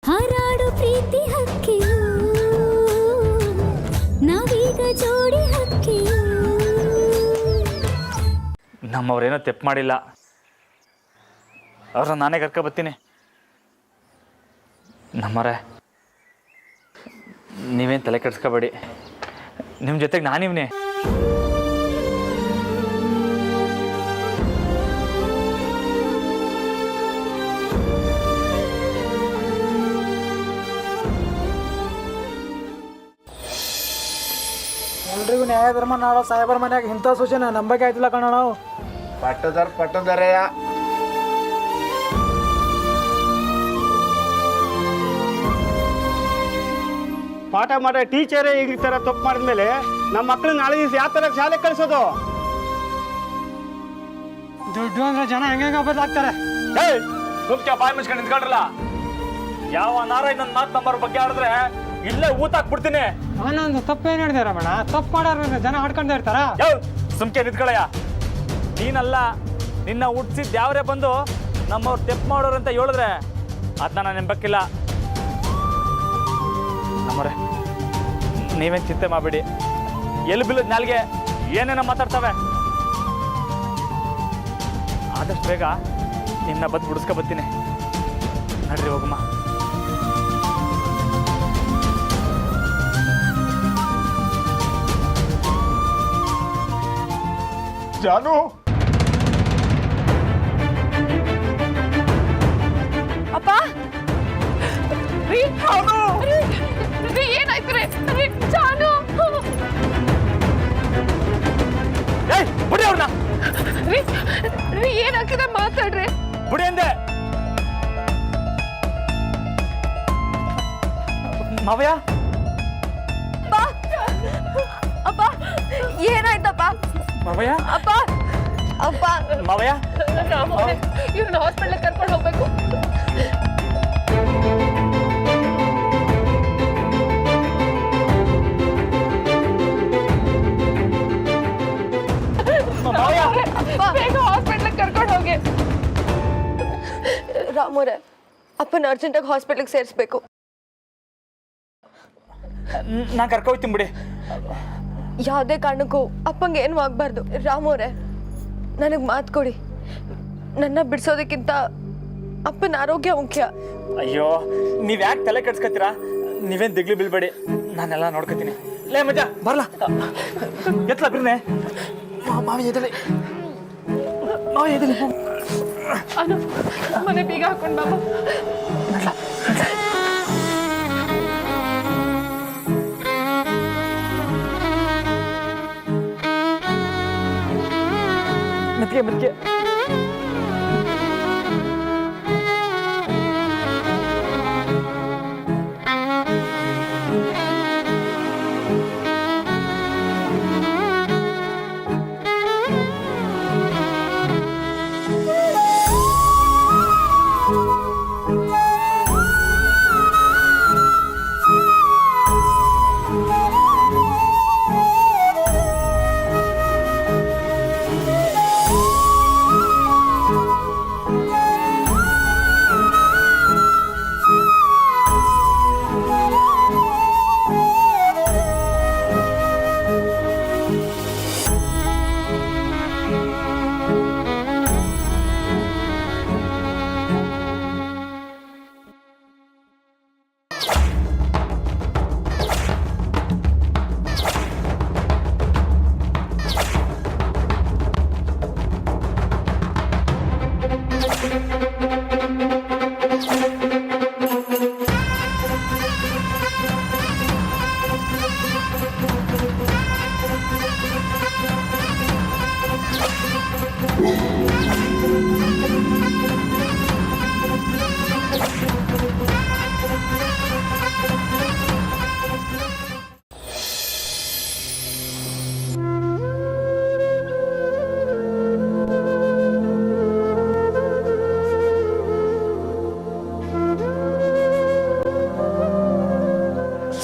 ಹಾರಾಡು ಪ್ರೀತಿ ಹಕ್ಕಿಯು ನಾವೀಗ ಜೋಡಿ ಹಕ್ಕಿಯು. ನಮ್ಮವ್ರೇನೋ ತೆಪ್ಪು ಮಾಡಿಲ್ಲ, ಅವ್ರನ್ನ ನಾನೇ ಕರ್ಕೊಬತ್ತೀನಿ. ನಮ್ಮರೇ ನೀವೇನು ತಲೆ ಕೆಡಿಸ್ಕೋಬೇಡಿ, ನಿಮ್ಮ ಜೊತೆಗೆ ನಾನಿವ್ನೇ. ಎಲ್ರಿಗೂ ನ್ಯಾಯ ಧರ್ಮ ನಾಡೋ ಸಾಹೇಬರ ಮನ್ಯಾಗ ಇಂಥ ಸೂಚನೆ ನಂಬಕ್ಕೆ ಆಯ್ತಿಲ್ಲ ಕಣ. ನಾವು ಪಟ್ಟದರೆಯ ಪಾಠ ಮಾಡೋ ಟೀಚರೇ ಈಗ ಈ ಥರ ತಪ್ಪು ಮಾಡಿದ್ಮೇಲೆ ನಮ್ಮ ಮಕ್ಕಳು ನಾಳೆ ದಿವಸ ಯಾವ ಥರ ಶಾಲೆಗೆ ಕಳಿಸೋದು? ದುಡ್ಡು ಅಂದ್ರೆ ಜನ ಹೆಂಗ ಬದಲಾಗ್ತಾರೆ. ಮುಖ್ಯ ಬಾಯಿ ಮುಚ್ಕೊಂಡು ನಿಂತ್ಕೊಂಡ್ರಲ್ಲ, ಯಾವ ನಾರಾಯಣ ನನ್ನ ಮಾತು ನಂಬರ್ ಬಗ್ಗೆ ಆಡಿದ್ರೆ ಇಲ್ಲೇ ಊತಾಕ್ಬಿಡ್ತೀನಿ. ಅವನೊಂದು ತಪ್ಪೇನು ಹೇಳಿದೆ ರಮಣ, ತಪ್ಪು ಮಾಡೋರು ಜನ ಆಡ್ಕೊಂಡೇ ಇರ್ತಾರ. ಸುಮ್ಕೆ ನಿಂತ್ಕೊಳ್ಳಯ್ಯ. ನೀನಲ್ಲ, ನಿನ್ನ ಹುಟ್ಟಿಸಿದ ಯಾವ್ರೇ ಬಂದು ನಮ್ಮವ್ರು ತೆಪ್ಪು ಮಾಡೋರು ಅಂತ ಹೇಳಿದ್ರೆ ಅದನ್ನ ನಾನು ನಂಬಕ್ಕಿಲ್ಲ. ನಮ್ಮವ್ರೆ ನೀವೇನು ಚಿಂತೆ ಮಾಡಬೇಡಿ, ಎಲ್ಲಿ ಬೀಳದ್ ನಾಲ್ಗೆ ಏನೇನೋ ಮಾತಾಡ್ತವೆ. ಆದಷ್ಟು ಬೇಗ ನಿನ್ನ ಬಂದು ಬಿಡಿಸ್ಕೊ ಬರ್ತೀನಿ. ನಡ್ರಿ ಹೋಗಮ್ಮ. ಜಾನು, ಅಪ್ಪ ರೀ, ರೀ ಏನಾಯ್ತು ರೀ? ಜಾನು ಬಿಡಿ ಅವ್ರನ್ನ. ರೀ, ರೀ ಏನಾಗ್ತಿದೆ ಮಾತಾಡ್ರಿ. ಬಿಡಿ ಅಂದೆ. ಮಾವಯ್ಯ, ಅಪ್ಪ ಏನಾಯ್ತಪ್ಪ? ಮಾವಯ್ಯ, ಅಪ್ಪ ಅಪ್ಪ ಮಾವಯ್ಯ, ಇವ್ರನ್ನ ಹಾಸ್ಪಿಟಲ್ ಕರ್ಕೊಂಡು ಹೋಗ್ಬೇಕು. ಬೇಗ ಹಾಸ್ಪಿಟಲ್ ಕರ್ಕೊಂಡು ಹೋಗಿ. ರಾಮೋರೆ, ಅಪ್ಪನ ಅರ್ಜೆಂಟಾಗಿ ಹಾಸ್ಪಿಟಲ್ಗೆ ಸೇರಿಸ್ಬೇಕು. ನಾನು ಕರ್ಕೊಯ್ತೀನಿ ಬಿಡಿ. ಯಾವುದೇ ಕಾರಣಕ್ಕೂ ಅಪ್ಪಂಗೆ ಏನೂ ಆಗಬಾರ್ದು. ರಾಮೋರೆ, ನನಗೆ ಮಾತು ಕೊಡಿ. ನನ್ನ ಬಿಡಿಸೋದಕ್ಕಿಂತ ಅಪ್ಪನ ಆರೋಗ್ಯ ಮುಖ್ಯ. ಅಯ್ಯೋ, ನೀವ್ ಯಾಕೆ ತಲೆ ಕೆಡ್ಸ್ಕೊತೀರಾ? ನೀವೇನ್ ದಿಗ್ಲಿ ಬೀಳ್ಬೇಡಿ, ನಾನೆಲ್ಲ ನೋಡ್ಕೊತೀನಿ. ಲೇ ಮಜಾ ಬರ್ಲಾ, ಎತ್ಲ ಬಿರ್ನೆ. ಮಾವಿ ಎದಲಿ, ಮಾವಿ ಎದಲಿ. ಮನೆ ಬೀಗ ಹಾಕೊಂಡು ಬಾಬಾ. ಮೆತ್ಗೆ ಮೆತ್ಗೆ.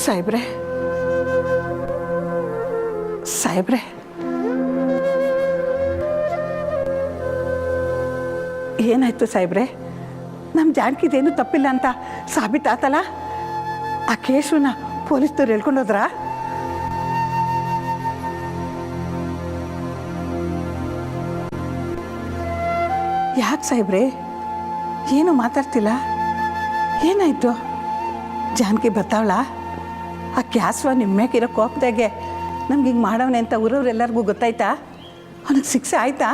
ಸಾಹೇಬ್ರೆ, ಸಾಹೇಬ್ರೆ, ಏನಾಯ್ತು ಸಾಹೇಬ್ರೆ? ನಮ್ಮ ಜಾನಕಿದೇನು ತಪ್ಪಿಲ್ಲ ಅಂತ ಸಾಬೀತಾತಲ್ಲ ಆ ಕೇಶವನ್ನ ಪೊಲೀಸ್ನವ್ರು ಹೇಳ್ಕೊಂಡೋದ್ರ? ಯಾಕೆ ಸಾಹೇಬ್ರೆ ಏನು ಮಾತಾಡ್ತಿಲ್ಲ? ಏನಾಯ್ತು? ಜಾನಕಿ ಬರ್ತಾವಳ? ಆ ಕ್ಯಾಸ್ವ ನಿಮ್ಮೇಕಿರೋ ಕೋಪದಾಗೆ ನಮ್ಗೆ ಹಿಂಗೆ ಮಾಡವನೆ ಅಂತ ಊರವ್ರೆಲ್ಲರಿಗೂ ಗೊತ್ತಾಯ್ತಾ? ಅವನಿಗೆ ಶಿಕ್ಷೆ ಆಯ್ತಾ?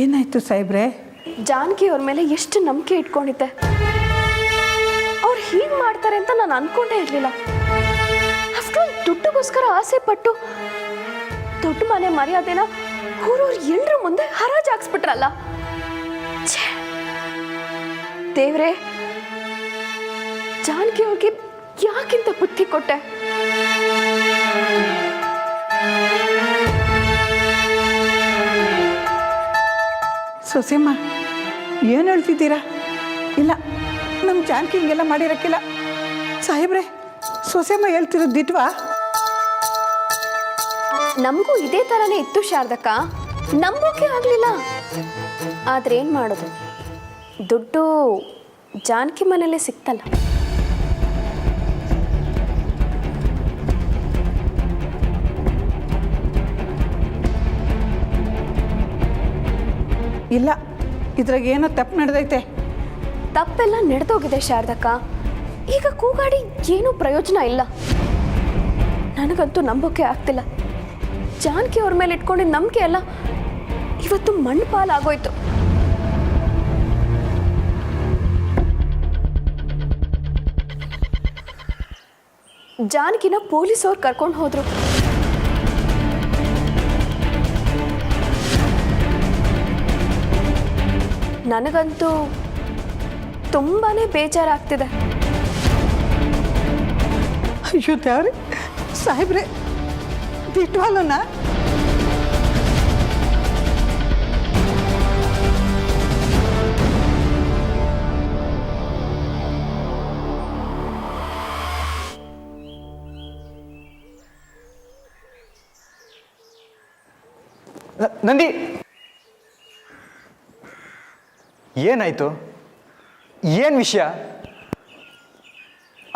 ಏನಾಯ್ತು ಸಾಹೇಬ್ರೆ? ಜಾನಕಿ ಅವ್ರ ಮೇಲೆ ಎಷ್ಟು ನಂಬಿಕೆ ಇಟ್ಕೊಂಡಿದ್ದೆ. ಅವ್ರು ಹೀಗೆ ಮಾಡ್ತಾರೆ ಅಂತ ನಾನು ಅನ್ಕೊಂಡೇ ಇರಲಿಲ್ಲ. ಆಫ್ಟರ್ ದುಡ್ಡುಗೋಸ್ಕರ ಆಸೆ ಪಟ್ಟು ದೊಡ್ಡ ಮನೆ ಮರ್ಯಾದೆನ ಊರವ್ರು ಎಲ್ಲರ ಮುಂದೆ ಹರಾಜಾಕ್ಸ್ಬಿಟ್ರಲ್ಲ. ದೇವ್ರೆ, ಜಾನಕಿ ಅವ್ರಿಗೆ ಯಾಕಿಂತ ಬುದ್ಧಿ ಕೊಟ್ಟೆ? ಸೊಸೆಮ್ಮ ಏನು ಹೇಳ್ತಿದ್ದೀರಾ? ಇಲ್ಲ, ನಮ್ಮ ಜಾನಕಿ ಹಿಂಗೆಲ್ಲ ಮಾಡಿರಕ್ಕಿಲ್ಲ. ಸಾಹೇಬ್ರೆ, ಸೊಸೆಮ್ಮ ಹೇಳ್ತಿರೋದು ದಿಟ್ವಾ? ನಮಗೂ ಇದೇ ಥರನೇ ಇತ್ತು ಶಾರದಕ್ಕ, ನಂಬೋಕೆ ಆಗಲಿಲ್ಲ. ಆದ್ರೆ ಏನು ಮಾಡೋದು, ದುಡ್ಡು ಜಾನಕಿ ಮನೇಲೆ ಸಿಕ್ತಲ್ಲ. ಇಲ್ಲ, ಇದ್ರಾಗ ಏನೋ ತಪ್ಪು ನಡೆದೈತೆ. ತಪ್ಪೆಲ್ಲ ನಡೆದೋಗಿದೆ ಶಾರದಕ್ಕ. ಈಗ ಕೂಗಾಡಿ ಏನೂ ಪ್ರಯೋಜನ ಇಲ್ಲ. ನನಗಂತೂ ನಂಬೋಕೆ ಆಗ್ತಿಲ್ಲ. ಜಾನಕಿ ಅವ್ರ ಮೇಲೆ ಇಟ್ಕೊಂಡಿದ್ದ ನಂಬಿಕೆ ಎಲ್ಲ ಇವತ್ತು ಮಣ್ಣು ಪಾಲಾಗೋಯ್ತು. ಜಾನಕಿನ ಪೊಲೀಸವ್ರು ಕರ್ಕೊಂಡು ಹೋದ್ರು. ನನಗಂತೂ ತುಂಬಾನೇ ಬೇಜಾರಾಗ್ತಿದೆ. ಅಯ್ಯೋ ದೇವ್ರೆ, ಸಾಹೇಬ್ರೆ ದಿಟ್ವಾಲನ? ನಂದಿ, ಏನಾಯ್ತು? ಏನು ವಿಷಯ?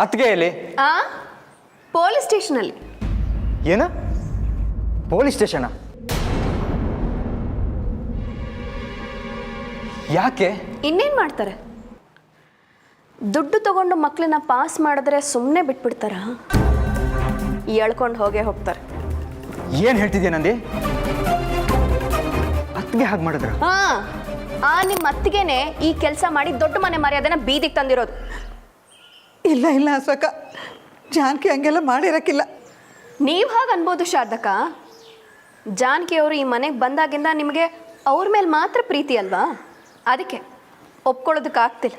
ಅತ್ತಿಗೆ ಎಲ್ಲಿ? ಪೊಲೀಸ್ ಸ್ಟೇಷನಲ್ಲಿ. ಏನ? Police station? ಯಾಕೆ? ಇನ್ನೇನು ಮಾಡ್ತಾರೆ? ದುಡ್ಡು ತಗೊಂಡು ಮಕ್ಕಳನ್ನ ಪಾಸ್ ಮಾಡಿದ್ರೆ ಸುಮ್ಮನೆ ಬಿಟ್ಬಿಡ್ತಾರ? ಎಳ್ಕೊಂಡು ಹೋಗೇ ಹೋಗ್ತಾರೆ. ಏನು ಹೇಳ್ತಿದ್ಯಾ ನಂದಿ? ಅತ್ತಿಗೆ ಹಾಗೆ ಮಾಡಿದ್ರ? ನಿಮ್ಮ ಅತ್ತಿಗೆನೆ ಈ ಕೆಲಸ ಮಾಡಿ ದೊಡ್ಡ ಮನೆ ಮರ್ಯಾದೆನ ಬೀದಿಗೆ ತಂದಿರೋದು. ಇಲ್ಲ ಇಲ್ಲ ಅಸಕ, ಜಾನಕಿ ಹಂಗೆಲ್ಲ ಮಾಡಿರಕ್ಕಿಲ್ಲ. ನೀವು ಹಾಗೆ ಅನ್ಬೋದು ಶಾರದಕ್ಕ. ಜಾನಕಿ ಅವರು ಈ ಮನೆಗೆ ಬಂದಾಗಿಂದ ನಿಮಗೆ ಅವ್ರ ಮೇಲೆ ಮಾತ್ರ ಪ್ರೀತಿ ಅಲ್ವಾ? ಅದಕ್ಕೆ ಒಪ್ಕೊಳ್ಳೋದಕ್ಕಾಗ್ತಿಲ್ಲ.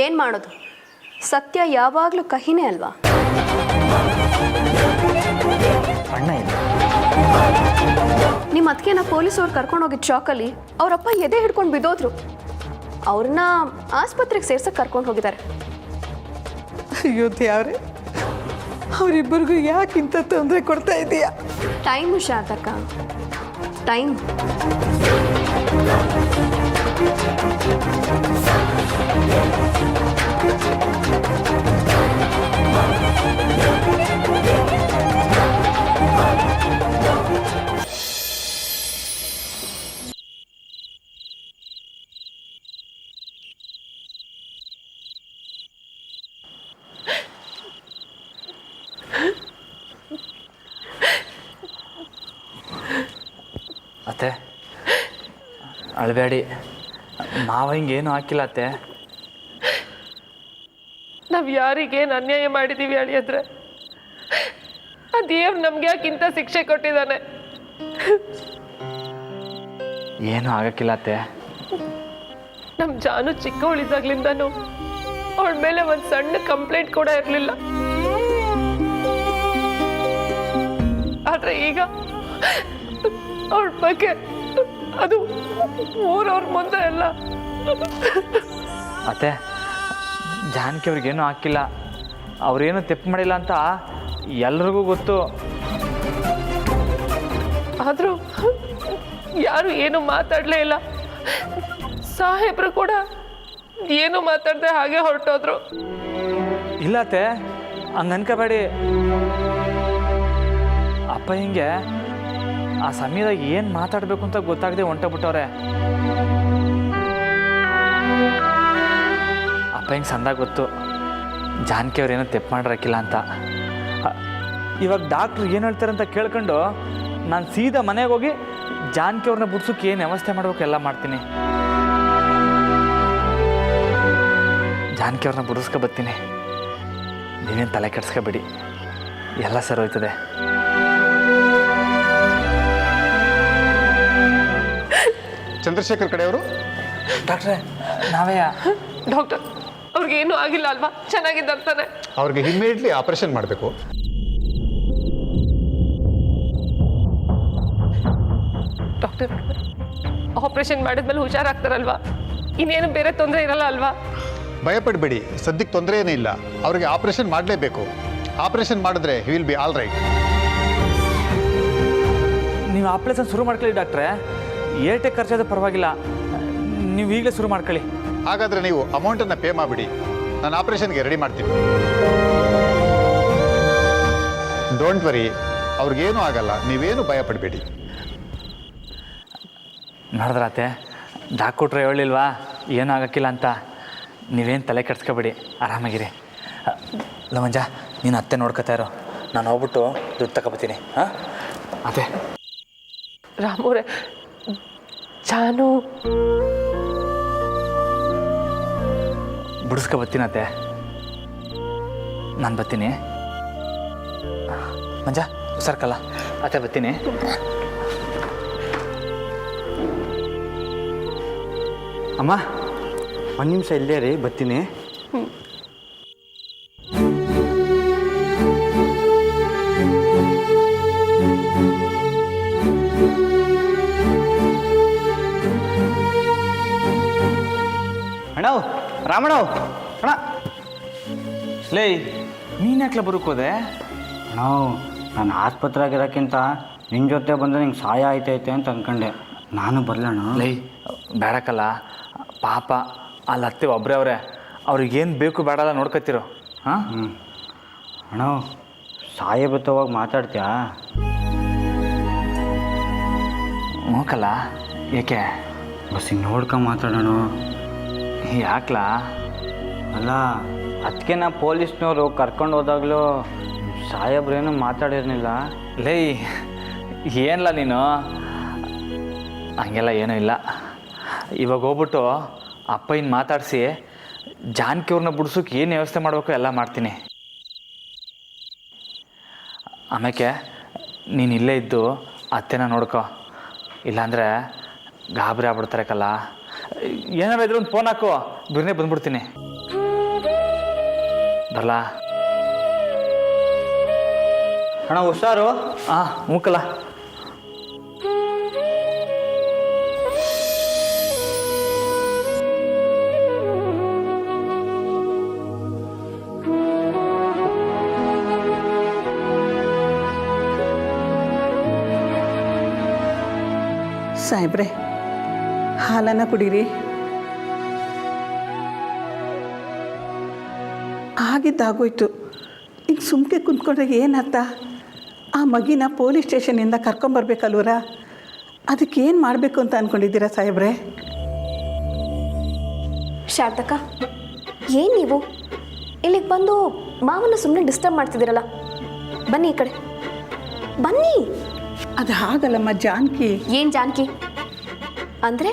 ಏನು ಮಾಡೋದು, ಸತ್ಯ ಯಾವಾಗಲೂ ಕಹಿನೇ ಅಲ್ವಾ? ಅಣ್ಣ ಇಲ್ಲ. ನಿಮ್ಮ ಅದಕ್ಕೆ ಪೊಲೀಸವ್ರು ಕರ್ಕೊಂಡು ಹೋಗಿದ್ದ ಶಾಕಲ್ಲಿ ಅವರಪ್ಪ ಎದೆ ಹಿಡ್ಕೊಂಡು ಬಿದ್ದೋದ್ರು. ಅವ್ರನ್ನ ಆಸ್ಪತ್ರೆಗೆ ಸೇರ್ಸಕ್ಕೆ ಕರ್ಕೊಂಡು ಹೋಗಿದ್ದಾರೆ. ಅಯ್ಯೋ ದೇವ್ರೆ, ಅವರಿಬ್ಬರಿಗೂ ಯಾಕಿಂತ ತೊಂದರೆ ಕೊಡ್ತಾ ಇದೀಯಾ? ಟೈಮು ಶಾರದಕ್ಕ, ಟೈಮ್. ಅತ್ತೆ, ಅಳಬೇಡಿ. ಮಾವ ಹಿಂಗೇನು ಹಾಕಿಲ್ಲ ಅತ್ತೆ. ನಾವು ಯಾರಿಗೇನು ಅನ್ಯಾಯ ಮಾಡಿದ್ದೀವಿ ಅಳಿಯದ್ರೆ, ಆ ದೇವ್ರು ನಮ್ಗೆ ಯಾಕಿಂತ ಶಿಕ್ಷೆ ಕೊಟ್ಟಿದ್ದಾನೆ? ಏನು ಆಗಕ್ಕಿಲ್ಲ ಅತ್ತೆ. ನಮ್ಮ ಜಾನು ಚಿಕ್ಕವಳಿದ್ದಾಗ್ಲಿಂದನೂ ಅವಳ ಮೇಲೆ ಒಂದು ಸಣ್ಣ ಕಂಪ್ಲೇಂಟ್ ಕೂಡ ಇರಲಿಲ್ಲ. ಆದ್ರೆ ಈಗ ಅವಳ ಬಗ್ಗೆ ಅದು ಊರವ್ರ ಮುಂದೆ ಎಲ್ಲ. ಅತ್ತೆ, ಜಾನಕಿ ಅವ್ರಿಗೇನು ಹಾಕಿಲ್ಲ, ಅವ್ರೇನು ತಪ್ಪು ಮಾಡಿಲ್ಲ ಅಂತ ಎಲ್ರಿಗೂ ಗೊತ್ತು. ಆದ್ರೂ ಯಾರು ಏನು ಮಾತಾಡಲೇ ಇಲ್ಲ. ಸಾಹೇಬ್ರು ಕೂಡ ಏನು ಮಾತಾಡದೆ ಹಾಗೆ ಹೊರಟೋದ್ರು. ಇಲ್ಲತ್ತೆ ಹಂಗೆ ಅನ್ಕೋಬೇಡಿ. ಅಪ್ಪ ಹಿಂಗೆ ಆ ಸಮಯದಾಗ ಏನು ಮಾತಾಡಬೇಕು ಅಂತ ಗೊತ್ತಾಗದೆ ಹೊಂಟೋಗ್ಬಿಟ್ಟವ್ರೆ. ಅಪ್ಪ ಹಿಂಗೆ ಸಂದಾಗ ಗೊತ್ತು ಜಾನಕಿ ಅವ್ರೇನೋ ತೆಪ್ಪು ಮಾಡಿರಕ್ಕಿಲ್ಲ ಅಂತ. ಇವಾಗ ಡಾಕ್ಟ್ರು ಏನು ಹೇಳ್ತಾರೆ ಅಂತ ಕೇಳ್ಕೊಂಡು ನಾನು ಸೀದಾ ಮನೆಗೆ ಹೋಗಿ ಜಾನಕಿ ಅವ್ರನ್ನ ಬಿಡ್ಸೋಕೆ ಏನು ವ್ಯವಸ್ಥೆ ಮಾಡ್ಬೇಕು ಎಲ್ಲ ಮಾಡ್ತೀನಿ. ಜಾನಕಿ ಅವ್ರನ್ನ ಬಿಡಿಸ್ಕೊ ಬರ್ತೀನಿ. ನೀವೇನು ತಲೆ ಕೆಡ್ಸ್ಕೊಬೇಡಿ, ಎಲ್ಲ ಸರಿ ಹೋಯ್ತದೆ. ಚಂದ್ರಶೇಖರ್ ಕಡೆಯವರು? ಡಾಕ್ಟ್ರೇ ನಾವೇ. ಡಾಕ್ಟರ್ ಅವ್ರಿಗೇನು ಆಗಿಲ್ಲ ಅಲ್ವಾ? ಚೆನ್ನಾಗಿದ್ದಾರೆ ತಾನೆ? ಅವ್ರಿಗೆ ಇಮ್ಮಿಡಿಯೇಟ್ಲಿ ಆಪರೇಷನ್ ಮಾಡಬೇಕು. ಡಾಕ್ಟರ್ ಆಪರೇಷನ್ ಮಾಡಿದ್ಮೇಲೆ ಹುಷಾರಾಗ್ತಾರಲ್ವಾ? ಇನ್ನೇನು ಬೇರೆ ತೊಂದರೆ ಇರಲ್ಲ ಅಲ್ವಾ? ಭಯಪಡಬೇಡಿ, ಸದ್ಯಕ್ಕೆ ತೊಂದರೆ ಏನೂ ಇಲ್ಲ. ಅವ್ರಿಗೆ ಆಪರೇಷನ್ ಮಾಡಲೇಬೇಕು. ಆಪರೇಷನ್ ಮಾಡಿದ್ರೆ he will be all right. ನೀವು ಆಪರೇಷನ್ ಶುರು ಮಾಡ್ಕೊಳ್ಳಿ ಡಾಕ್ಟ್ರೇ. ಏಟೆ ಖರ್ಚಾದ್ರೂ ಪರವಾಗಿಲ್ಲ, ನೀವು ಈಗಲೇ ಶುರು ಮಾಡ್ಕೊಳ್ಳಿ. ಹಾಗಾದರೆ ನೀವು ಅಮೌಂಟನ್ನು ಪೇ ಮಾಡಿಬಿಡಿ, ನಾನು ಆಪರೇಷನ್ಗೆ ರೆಡಿ ಮಾಡ್ತೀನಿ. ಡೋಂಟ್ ವರಿ, ಅವ್ರಿಗೇನೂ ಆಗಲ್ಲ, ನೀವೇನು ಭಯಪಡಬೇಡಿ. ನೋಡಿದ್ರಾತೆ ಡಾಕ್ಟ್ರು ಹೇಳಿಲ್ವಾ ಏನೂ ಆಗೋಕ್ಕಿಲ್ಲ ಅಂತ. ನೀವೇನು ತಲೆ ಕೆಡ್ಸ್ಕೊಬೇಡಿ, ಆರಾಮಾಗಿರಿ. ಲವಂಜ ನೀನು ಅತ್ತೆ ನೋಡ್ಕೊತಾ ಇರೋ, ನಾನು ಹೋಗ್ಬಿಟ್ಟು ದುಡ್ಡು ತಗೊಬತ್ತೀನಿ. ಹಾಂ ಅದೇ ರಾಮೋರೆ, ಜಾನು ಬಿಡಿಸ್ಕೊಬತ್ತೀನಿ ಅತ್ತೆ. ನಾನು ಬರ್ತೀನಿ. ಮಂಜ ಹುಷಾರ್ಕಲ್ಲ ಅತ್ತೆ, ಬರ್ತೀನಿ. ಅಮ್ಮ ಒಂದು ನಿಮಿಷ ಇಲ್ಲೇ ರೀ, ಬರ್ತೀನಿ. ಅಣ್ಣವ್ ರಾಮಣ್ಣವ್, ಅಣ್ಣ ಲೇ ನೀನು ಯಾಕೆ ಬರೋಕೋದೆ? ಅಣ್ಣವ್ ನಾನು ಆಸ್ಪತ್ರೆಯಾಗಿರೋಕ್ಕಿಂತ ನಿನ್ನ ಜೊತೆ ಬಂದರೆ ನಿಂಗೆ ಸಹಾಯ ಆಯ್ತೈತೆ ಅಂತ ಅಂದ್ಕೊಂಡೆ. ನಾನು ಬರಲಣ್ಣ. ಲೈ ಬೇಡಕ್ಕಲ್ಲ, ಪಾಪ ಅಲ್ಲಿ ಅತ್ತೆ ಒಬ್ಬರೇ ಅವರೇ, ಅವ್ರಿಗೇನು ಬೇಕು ಬೇಡಲ್ಲ ನೋಡ್ಕೊತಿರೋ. ಹಾಂ ಅಣ್ಣ ಸಾಯೇಬತ್ತವಾಗಿ ಮಾತಾಡ್ತೀಯಾ? ಹೋಗಲ್ಲ ಏಕೆ? ಬಸ್ ಹಿಂಗೆ ನೋಡ್ಕೊಂಡು ಮಾತಾಡೋಣ. ಯಾಕ್ಲಾ? ಅಲ್ಲ ಅದಕ್ಕೆ ನಾ ಪೊಲೀಸ್ನವರು ಕರ್ಕೊಂಡು ಹೋದಾಗಲೂ ಸಾಹೇಬ್ರೇನು ಮಾತಾಡಿರ್ಲಿಲ್ಲ. ಲೈ ಏನಲ್ಲ ನೀನು, ಹಂಗೆಲ್ಲ ಏನೂ ಇಲ್ಲ. ಇವಾಗ ಹೋಗ್ಬಿಟ್ಟು ಅಪ್ಪಯ್ಯನ ಮಾತಾಡಿಸಿ ಜಾನಕಿ ಅವ್ರನ್ನ ಬಿಡ್ಸೋಕೆ ಏನು ವ್ಯವಸ್ಥೆ ಮಾಡಬೇಕು ಎಲ್ಲ ಮಾಡ್ತೀನಿ. ಆಮೇಲೆ ನೀನು ಇಲ್ಲೇ ಇದ್ದು ಅತ್ತೆನ ನೋಡ್ಕೊ, ಇಲ್ಲಾಂದರೆ ಗಾಬರಿ ಆಗ್ಬಿಡ್ತಾರಕ್ಕಲ್ಲ. ಏನಾರು ಇದ್ರೆ ಒಂದು ಫೋನ್ ಹಾಕು, ಬಿರ್ನೇ ಬಂದ್ಬಿಡ್ತೀನಿ. ಬರಲಾ? ಅಣ್ಣ ಹುಷಾರು. ಹಾಂ ಮೂಕಲ್ಲ. ಸಾಹೇಬ್ರೆ ಹಾಲನ್ನು ಕುಡೀರಿ. ಆಗಿದ್ದಾಗೋಯ್ತು, ಈಗ ಸುಮ್ಕೆ ಕುಂತ್ಕೊಂಡ್ರೆ ಏನರ್ಥ? ಆ ಮಗಿನ ಪೊಲೀಸ್ ಸ್ಟೇಷನಿಂದ ಕರ್ಕೊಂಬರ್ಬೇಕಲ್ವರ? ಅದಕ್ಕೆ ಏನು ಮಾಡಬೇಕು ಅಂತ ಅಂದ್ಕೊಂಡಿದ್ದೀರಾ ಸಾಹೇಬ್ರೆ? ಶಾರದಕ್ಕ, ಏನು ನೀವು ಇಲ್ಲಿಗೆ ಬಂದು ಮಾವನ ಸುಮ್ಮನೆ ಡಿಸ್ಟರ್ಬ್ ಮಾಡ್ತಿದ್ದೀರಲ್ಲ? ಬನ್ನಿ ಈ ಕಡೆ ಬನ್ನಿ. ಅದು ಹಾಗಲ್ಲಮ್ಮ ಜಾನಕಿ. ಏನು ಜಾನಕಿ ಅಂದರೆ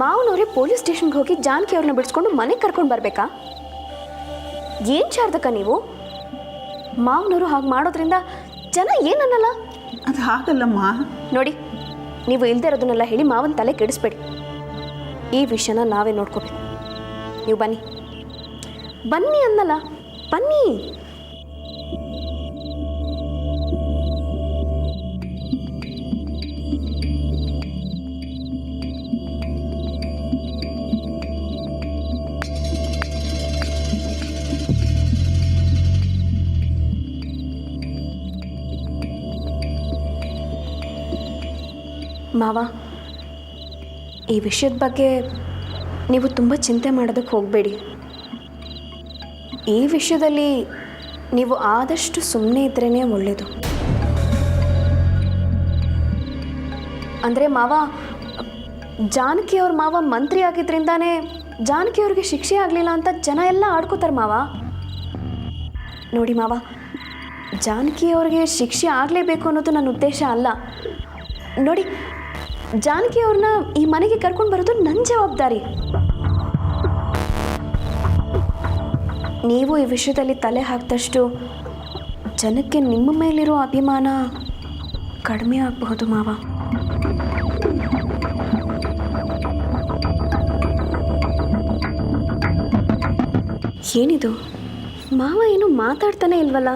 ಮಾವನವ್ರೆ ಪೊಲೀಸ್ ಸ್ಟೇಷನ್ಗೆ ಹೋಗಿ ಜಾನಕಿ ಅವ್ರನ್ನ ಬಿಡಿಸ್ಕೊಂಡು ಮನೆಗೆ ಕರ್ಕೊಂಡು ಬರಬೇಕಾ? ಏನು ಶಾರದಕ್ಕ ನೀವು? ಮಾವನವರು ಹಾಗೆ ಮಾಡೋದ್ರಿಂದ ಜನ ಏನನ್ನಲ್ಲ? ಅದು ಹಾಗಲ್ಲಮ್ಮ. ನೋಡಿ, ನೀವು ಇಲ್ಲದೆ ಇರೋದನ್ನೆಲ್ಲ ಹೇಳಿ ಮಾವನ ತಲೆ ಕೆಡಿಸ್ಬೇಡಿ. ಈ ವಿಷಯನ ನಾವೇ ನೋಡ್ಕೋಬೇಕು. ನೀವು ಬನ್ನಿ ಬನ್ನಿ ಅನ್ನಲ್ಲ, ಬನ್ನಿ. ಮಾವ, ಈ ವಿಷಯದ ಬಗ್ಗೆ ನೀವು ತುಂಬ ಚಿಂತೆ ಮಾಡೋದಕ್ಕೆ ಹೋಗಬೇಡಿ. ಈ ವಿಷಯದಲ್ಲಿ ನೀವು ಆದಷ್ಟು ಸುಮ್ಮನೆ ಇದ್ರೇ ಒಳ್ಳೆಯದು. ಅಂದರೆ ಮಾವ, ಜಾನಕಿಯವ್ರ ಮಾವ ಮಂತ್ರಿ ಆಗಿದ್ದರಿಂದಾನೇ ಜಾನಕಿಯವ್ರಿಗೆ ಶಿಕ್ಷೆ ಆಗಲಿಲ್ಲ ಅಂತ ಜನ ಎಲ್ಲ ಆಡ್ಕೋತಾರೆ ಮಾವ. ನೋಡಿ ಮಾವ, ಜಾನಕಿಯವ್ರಿಗೆ ಶಿಕ್ಷೆ ಆಗಲೇಬೇಕು ಅನ್ನೋದು ನನ್ನ ಉದ್ದೇಶ ಅಲ್ಲ. ನೋಡಿ, ಜಾನಕಿಯವ್ರನ್ನ ಈ ಮನೆಗೆ ಕರ್ಕೊಂಡು ಬರೋದು ನನ್ನ ಜವಾಬ್ದಾರಿ. ನೀವು ಈ ವಿಷಯದಲ್ಲಿ ತಲೆ ಹಾಕಿದಷ್ಟು ಜನಕ್ಕೆ ನಿಮ್ಮ ಮೇಲಿರೋ ಅಭಿಮಾನ ಕಡಿಮೆ ಆಗಬಹುದು ಮಾವ. ಏನಿದು, ಮಾವ ಏನು ಮಾತಾಡ್ತಾನೆ ಇಲ್ವಲ್ಲ?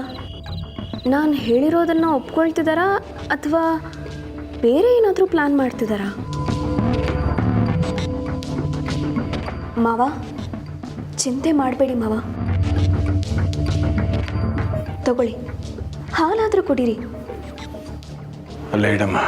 ನಾನು ಹೇಳಿರೋದನ್ನು ಒಪ್ಕೊಳ್ತಿದ್ದಾರಾ ಅಥವಾ ಬೇರೆ ಏನಾದರೂ ಪ್ಲ್ಯಾನ್ ಮಾಡ್ತಿದ್ದಾರಾ? ಮಾವ, ಚಿಂತೆ ಮಾಡಬೇಡಿ ಮಾವ. ತಗೊಳ್ಳಿ, ಹಾಲಾದರೂ ಕುಡೀರಿ. ಅಲ್ಲ ಇಡಮ್ಮ,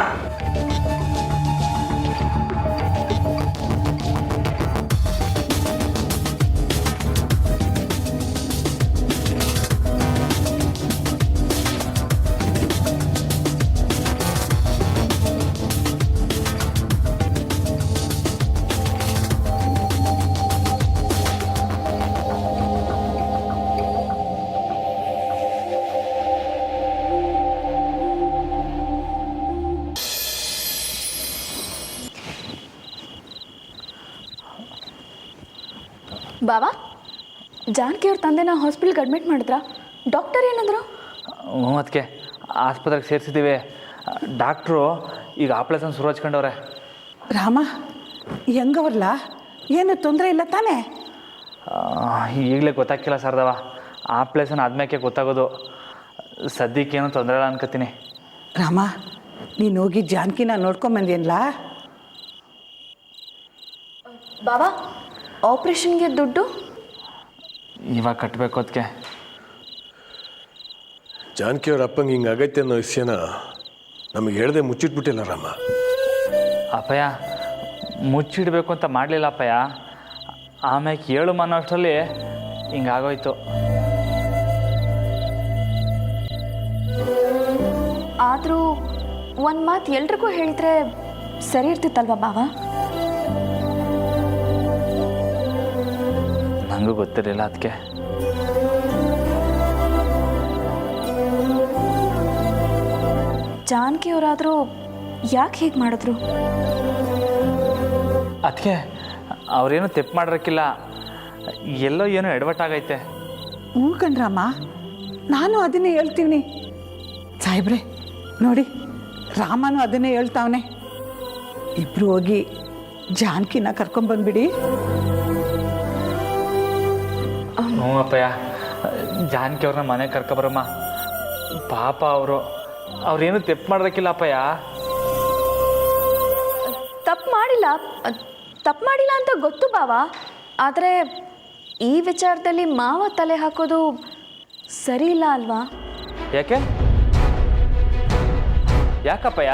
ಬಾವಾ, ಜಾನಕಿಯವ್ರ ತಂದೆನ ಹಾಸ್ಪಿಟ್ಲ್ಗೆ ಅಡ್ಮಿಟ್ ಮಾಡಿದ್ರಾ? ಡಾಕ್ಟರ್ ಏನಂದ್ರು? ಅದಕ್ಕೆ ಆಸ್ಪತ್ರೆಗೆ ಸೇರಿಸಿದ್ದೀವಿ. ಡಾಕ್ಟ್ರು ಈಗ ಆಪ್ರೇಷನ್ ಶುರು ಹಚ್ಕೊಂಡವ್ರೆ. ರಾಮ, ಹೆಂಗವ್ರಲ್ಲ? ಏನು ತೊಂದರೆ ಇಲ್ಲ ತಾನೇ? ಈಗಲೇ ಗೊತ್ತಾಗ್ತಿಲ್ಲ ಸರ್ದವ. ಆಪ್ರೇಷನ್ ಆದ್ಮೇಲೆ ಗೊತ್ತಾಗೋದು. ಸದ್ಯಕ್ಕೇನು ತೊಂದರೆ ಇಲ್ಲ ಅನ್ಕೋತೀನಿ. ರಾಮ, ನೀನು ಹೋಗಿ ಜಾನಕಿನ ನೋಡ್ಕೊಂಬಂದೇನಲ್ಲ? ಬಾವಾ, ಆಪ್ರೇಷನ್ಗೆ ದುಡ್ಡು ಇವಾಗ ಕಟ್ಟಬೇಕು. ಅದಕ್ಕೆ ಜಾನಕಿಯವ್ರ ಅಪ್ಪಂಗೆ ಹಿಂಗೆ ಆಗೈತೆ ಅನ್ನೋ ವಿಷಯನ ನಮಗೆ ಹೇಳ್ದೆ ಮುಚ್ಚಿಟ್ಬಿಟ್ಟಿಲ್ಲ ರಾಮ. ಅಪ್ಪಯ್ಯ, ಮುಚ್ಚಿಡಬೇಕು ಅಂತ ಮಾಡಲಿಲ್ಲ ಅಪ್ಪಯ್ಯ. ಆಮ್ಯಾಕೆ 7 ಮನ ಅಷ್ಟರಲ್ಲಿ ಹಿಂಗಾಗೋಯ್ತು. ಆದರೂ ಒಂದು ಮಾತು ಎಲ್ರಿಗೂ ಹೇಳಿದ್ರೆ ಸರಿ ಇರ್ತಿತ್ತಲ್ವ ಬಾವ? ನನಗೂ ಗೊತ್ತಿರಲಿಲ್ಲ. ಅದಕ್ಕೆ ಜಾನಕಿಯವರಾದರೂ ಯಾಕೆ ಹೀಗೆ ಮಾಡಿದ್ರು? ಅದಕ್ಕೆ ಅವ್ರೇನು ತೆಪ್ಪು ಮಾಡಿರಕ್ಕಿಲ್ಲ. ಎಲ್ಲೋ ಏನೋ ಎಡವಟ್ಟಾಗೈತೆ. ಹ್ಞೂ ಕಣ್ರಾಮ, ನಾನು ಅದನ್ನೇ ಹೇಳ್ತೀವಿ ಸಾಹೇಬ್ರೆ. ನೋಡಿ, ರಾಮನು ಅದನ್ನೇ ಹೇಳ್ತಾವನೆ. ಇಬ್ಬರು ಹೋಗಿ ಜಾನಕಿನ ಕರ್ಕೊಂಬಂದ್ಬಿಡಿ. ಹ್ಞೂ ಅಪ್ಪಯ್ಯ, ಜಾನಕಿ ಅವ್ರನ್ನ ಮನೆಗೆ ಕರ್ಕೊಬರಮ್ಮ. ಪಾಪ ಅವ್ರೇನು ತೆಪ್ಪು ಮಾಡೋದಕ್ಕಿಲ್ಲ ಅಪ್ಪಯ್ಯ. ತಪ್ಪು ಮಾಡಿಲ್ಲ ಅಂತ ಗೊತ್ತು ಬಾವ. ಆದರೆ ಈ ವಿಚಾರದಲ್ಲಿ ಮಾವ ತಲೆ ಹಾಕೋದು ಸರಿ ಇಲ್ಲ ಅಲ್ವಾ? ಯಾಕಪ್ಪಯ್ಯ?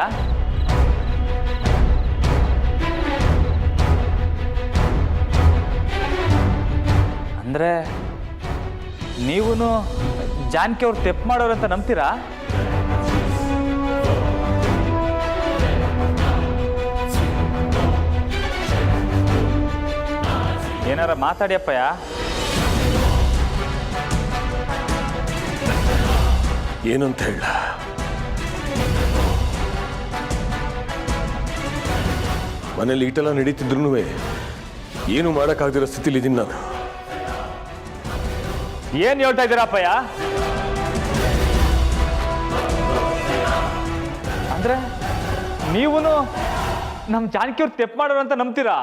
ಅಂದರೆ ನೀವು ಜಾನಕಿ ಅವ್ರು ತೆಪ್ಪು ಮಾಡೋರು ಅಂತ ನಂಬ್ತೀರಾ? ಏನಾರ ಮಾತಾಡಿ ಅಪ್ಪಯ್ಯ. ಏನಂತ ಹೇಳ? ಮನೇಲಿ ಈಟೆಲ್ಲ ನಡೀತಿದ್ರು ಏನು ಮಾಡೋಕ್ಕಾಗದಿರೋ ಸ್ಥಿತಿಲಿ ಇದ್ದೀನಿ ನಾನು. ಏನು ಹೇಳ್ತಾ ಇದ್ದೀರಾ ಅಪ್ಪಯ್ಯ? ಅಂದರೆ ನೀವು ನಮ್ಮ ಜಾನಕಿ ಅವ್ರು ತೆಪ್ಪು ಮಾಡೋರು ಅಂತ ನಂಬ್ತೀರಾ?